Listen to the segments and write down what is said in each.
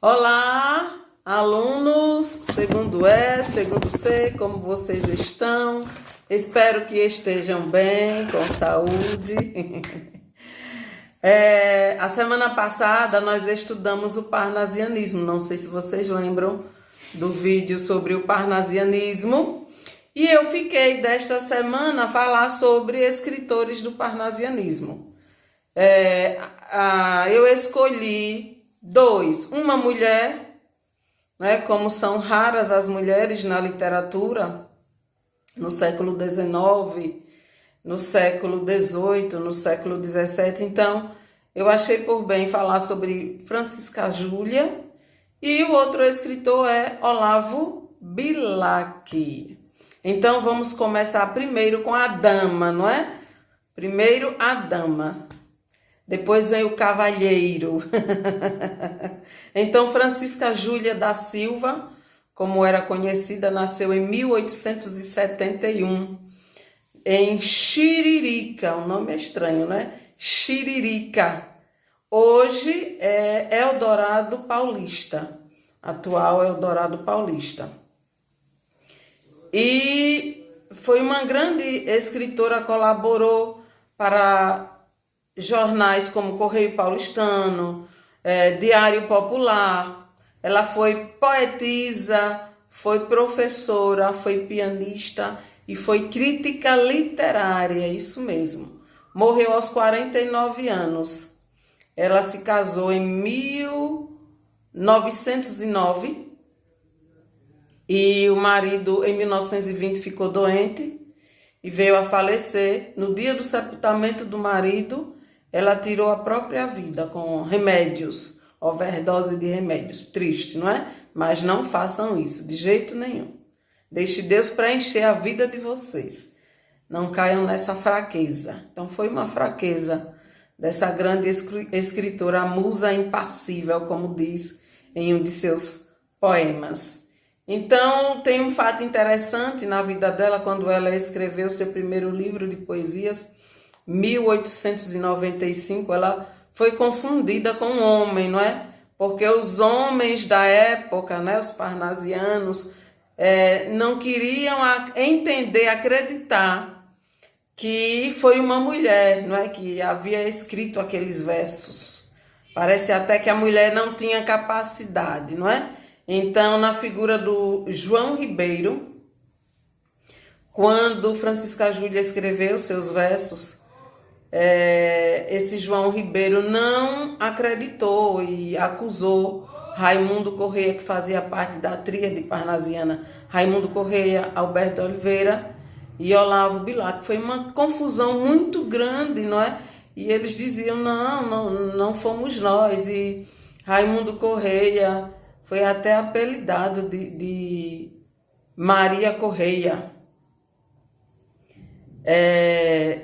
Olá, alunos, segundo E, segundo C, como vocês estão? Espero que estejam bem, com saúde. A semana passada nós estudamos o parnasianismo, não sei se vocês lembram do vídeo sobre o parnasianismo. E eu fiquei desta semana a falar sobre escritores do parnasianismo. Eu escolhi dois, uma mulher, né, como são raras as mulheres na literatura, no século XIX, no século XVIII, no século XVII. Então, eu achei por bem falar sobre Francisca Júlia, e o outro escritor é Olavo Bilac. Então, vamos começar primeiro com a dama, não é? Primeiro a dama. Depois vem o cavalheiro. Então, Francisca Júlia da Silva, como era conhecida, nasceu em 1871, em Xiririca. O nome é estranho, né? Xiririca. Hoje é Eldorado Paulista. Atual Eldorado Paulista. E foi uma grande escritora, colaborou para jornais como Correio Paulistano, Diário Popular. Ela foi poetisa, foi professora, foi pianista e foi crítica literária, isso mesmo. Morreu aos 49 anos. Ela se casou em 1909 e o marido, em 1920, ficou doente e veio a falecer. No dia do sepultamento do marido, ela tirou a própria vida com remédios, overdose de remédios. Triste, não é? Mas não façam isso, de jeito nenhum. Deixe Deus preencher a vida de vocês. Não caiam nessa fraqueza. Então, foi uma fraqueza dessa grande escritora, a musa impassível, como diz em um de seus poemas. Então, tem um fato interessante na vida dela, quando ela escreveu seu primeiro livro de poesias, 1895, ela foi confundida com um homem, não é? Porque os homens da época, né, os parnasianos, não queriam entender, acreditar que foi uma mulher, não é, que havia escrito aqueles versos. Parece até que a mulher não tinha capacidade, não é? Então, na figura do João Ribeiro, quando Francisca Júlia escreveu seus versos, esse João Ribeiro não acreditou e acusou Raimundo Correia, que fazia parte da tríade parnasiana, Raimundo Correia, Alberto Oliveira e Olavo Bilac. Foi uma confusão muito grande, não é? E eles diziam, não fomos nós. E Raimundo Correia foi até apelidado de Maria Correia.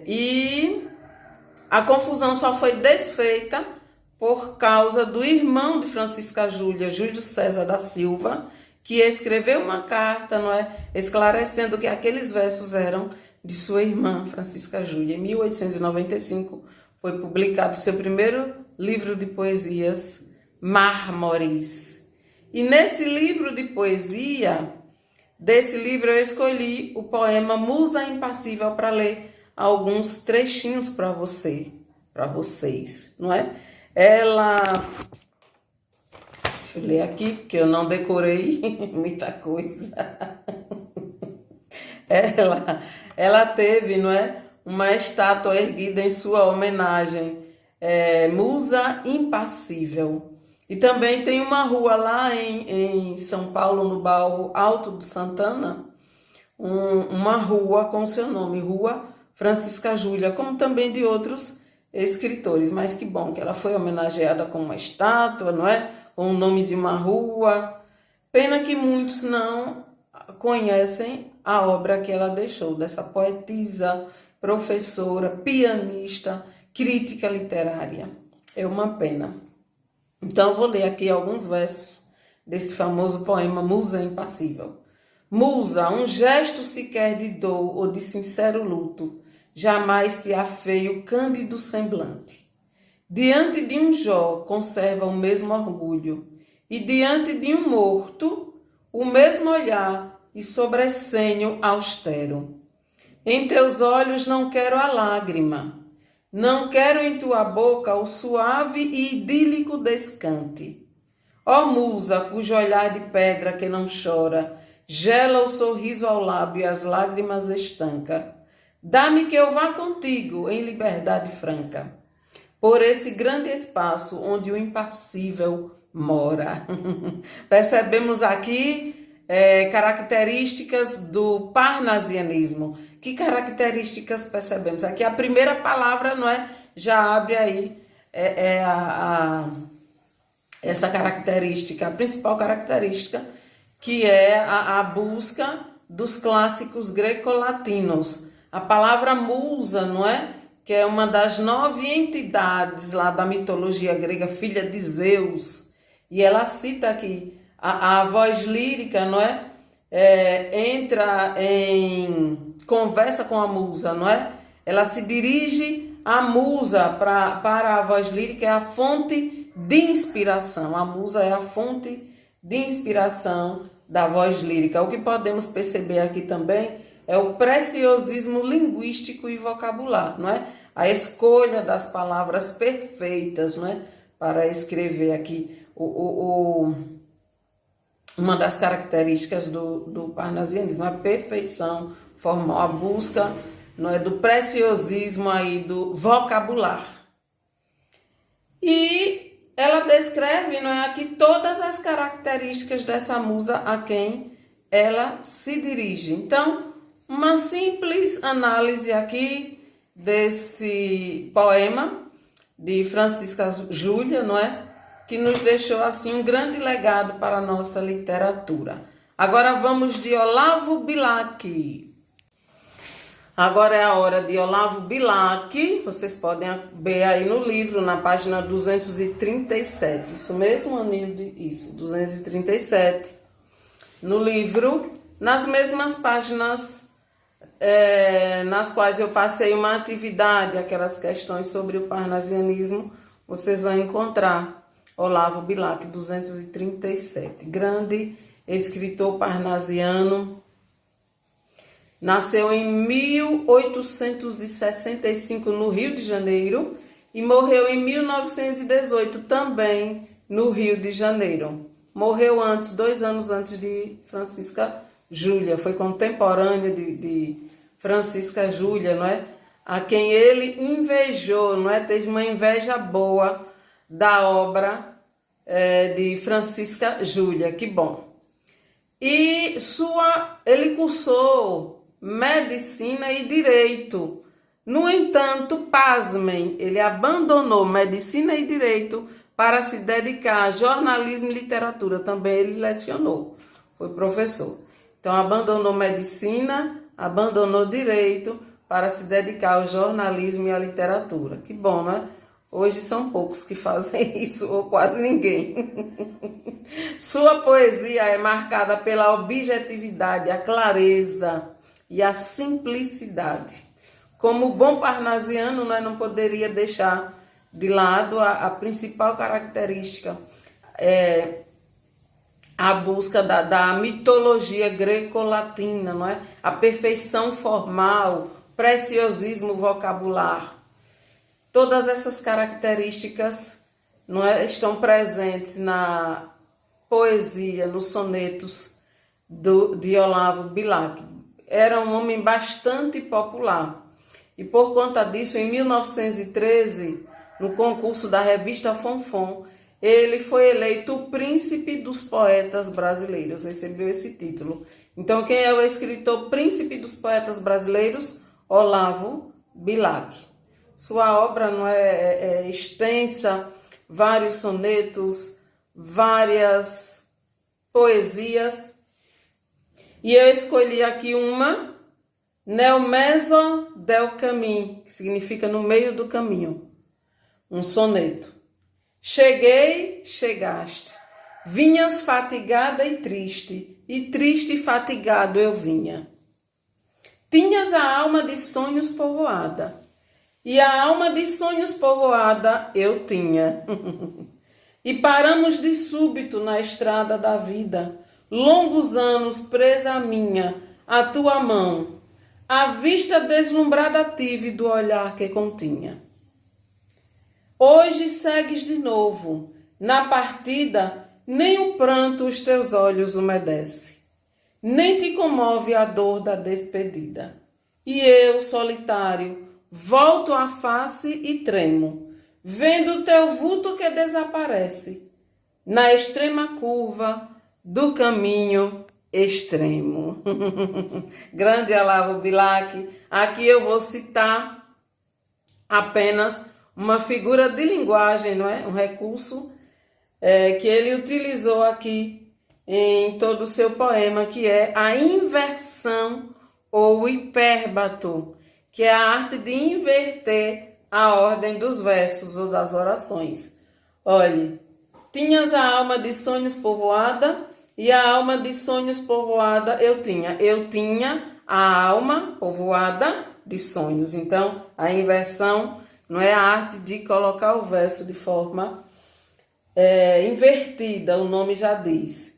E a confusão só foi desfeita por causa do irmão de Francisca Júlia, Júlio César da Silva, que escreveu uma carta, não é, esclarecendo que aqueles versos eram de sua irmã, Francisca Júlia. Em 1895 foi publicado seu primeiro livro de poesias, Mármores. E nesse livro de poesia, desse livro eu escolhi o poema Musa Impassível para ler alguns trechinhos para vocês, não é? Deixa eu ler aqui, porque eu não decorei muita coisa. Ela teve, não é, uma estátua erguida em sua homenagem, Musa Impassível. E também tem uma rua lá em São Paulo, no bairro Alto do Santana, uma rua com seu nome, Rua Francisca Júlia, como também de outros escritores. Mas que bom que ela foi homenageada com uma estátua, não é? Com o nome de uma rua. Pena que muitos não conhecem a obra que ela deixou, dessa poetisa, professora, pianista, crítica literária. É uma pena. Então, eu vou ler aqui alguns versos desse famoso poema Musa Impassível. Musa, um gesto sequer de dor ou de sincero luto jamais te afeia o cândido semblante. Diante de um Jó conserva o mesmo orgulho e diante de um morto, o mesmo olhar e sobressenho austero. Em teus olhos não quero a lágrima, não quero em tua boca o suave e idílico descante. Ó musa, cujo olhar de pedra que não chora, gela o sorriso ao lábio e as lágrimas estanca. Dá-me que eu vá contigo em liberdade franca, por esse grande espaço onde o impassível mora. Percebemos aqui características do parnasianismo. Que características percebemos? Aqui a primeira palavra, não é? Já abre aí essa característica, a principal característica, que é a busca dos clássicos greco-latinos. A palavra musa, não é? Que é uma das 9 entidades lá da mitologia grega, filha de Zeus. E ela cita aqui a voz lírica, não é? Entra em conversa com a musa, não é? Ela se dirige à musa para a voz lírica, é a fonte de inspiração. A musa é a fonte de inspiração da voz lírica. O que podemos perceber aqui também é o preciosismo linguístico e vocabular, não é? A escolha das palavras perfeitas, não é? Para escrever aqui uma das características do parnasianismo, a perfeição formal, a busca, não é, do preciosismo aí do vocabular. E ela descreve, não é, aqui todas as características dessa musa a quem ela se dirige. Então, uma simples análise aqui desse poema de Francisca Júlia, não é? Que nos deixou assim um grande legado para a nossa literatura. Agora vamos de Olavo Bilac. Agora é a hora de Olavo Bilac. Vocês podem ver aí no livro, na página 237. Isso mesmo, Anilde? Isso, 237. No livro, nas mesmas páginas nas quais eu passei uma atividade, aquelas questões sobre o parnasianismo, vocês vão encontrar Olavo Bilac, 237. Grande escritor parnasiano. Nasceu em 1865 no Rio de Janeiro e morreu em 1918 também no Rio de Janeiro. Morreu antes, 2 anos antes de Francisca Júlia, foi contemporânea de Francisca Júlia, não é? A quem ele invejou, não é? Teve uma inveja boa da obra de Francisca Júlia, que bom. E ele cursou medicina e direito. No entanto, pasmem, ele abandonou medicina e direito para se dedicar a jornalismo e literatura. Também ele lecionou, foi professor. Então, abandonou medicina, abandonou direito para se dedicar ao jornalismo e à literatura. Que bom, né? Hoje são poucos que fazem isso, ou quase ninguém. Sua poesia é marcada pela objetividade, a clareza e a simplicidade. Como bom parnasiano, nós não poderia deixar de lado a principal característica, a busca da mitologia greco-latina, não é? A perfeição formal, preciosismo vocabular. Todas essas características, não é, estão presentes na poesia, nos sonetos de Olavo Bilac. Era um homem bastante popular. E por conta disso, em 1913, no concurso da revista Fonfon, ele foi eleito o príncipe dos poetas brasileiros, recebeu esse título. Então, quem é o escritor príncipe dos poetas brasileiros? Olavo Bilac. Sua obra não é extensa, vários sonetos, várias poesias. E eu escolhi aqui uma, Nel mezzo del camin, que significa no meio do caminho. Um soneto. Cheguei, chegaste, vinhas fatigada e triste e fatigado eu vinha. Tinhas a alma de sonhos povoada, e a alma de sonhos povoada eu tinha. e paramos de súbito na estrada da vida. Longos anos presa a minha, a tua mão, a vista deslumbrada tive do olhar que continha. Hoje segues de novo, na partida, nem o pranto os teus olhos umedece, nem te comove a dor da despedida. E eu, solitário, volto a face e tremo, vendo o teu vulto que desaparece, na extrema curva do caminho extremo. Grande Olavo Bilac. Aqui eu vou citar apenas uma figura de linguagem, não é? Um recurso que ele utilizou aqui em todo o seu poema, que é a inversão ou hipérbato, que é a arte de inverter a ordem dos versos ou das orações. Olhe, tinhas a alma de sonhos povoada, e a alma de sonhos povoada eu tinha. Eu tinha a alma povoada de sonhos. Então, a inversão não é a arte de colocar o verso de forma invertida, o nome já diz.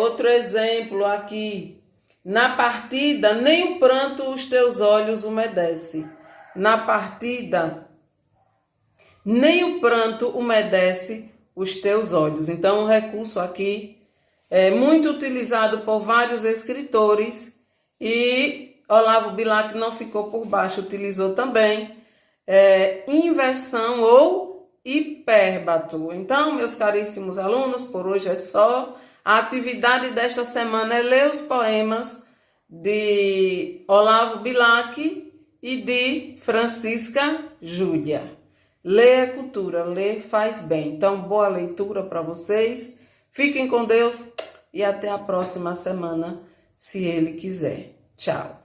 Outro exemplo aqui. Na partida, nem o pranto os teus olhos umedece. Na partida, nem o pranto umedece os teus olhos. Então, o recurso aqui é muito utilizado por vários escritores e Olavo Bilac não ficou por baixo, utilizou também inversão ou hipérbato. Então, meus caríssimos alunos, por hoje é só. A atividade desta semana é ler os poemas de Olavo Bilac e de Francisca Júlia. Ler é cultura, ler faz bem. Então, boa leitura para vocês. Fiquem com Deus e até a próxima semana, se Ele quiser. Tchau.